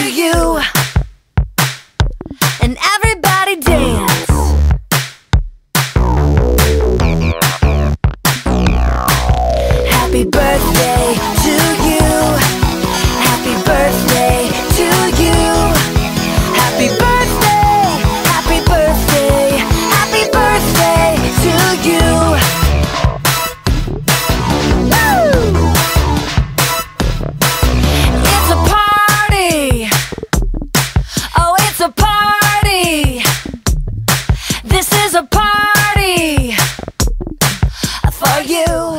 you, and everybody dance. Happy birthday to you. Happy birthday to you. Happy birthday, happy birthday, happy birthday to you. Woo! It's a party. Oh, it's a party. This is a party for you.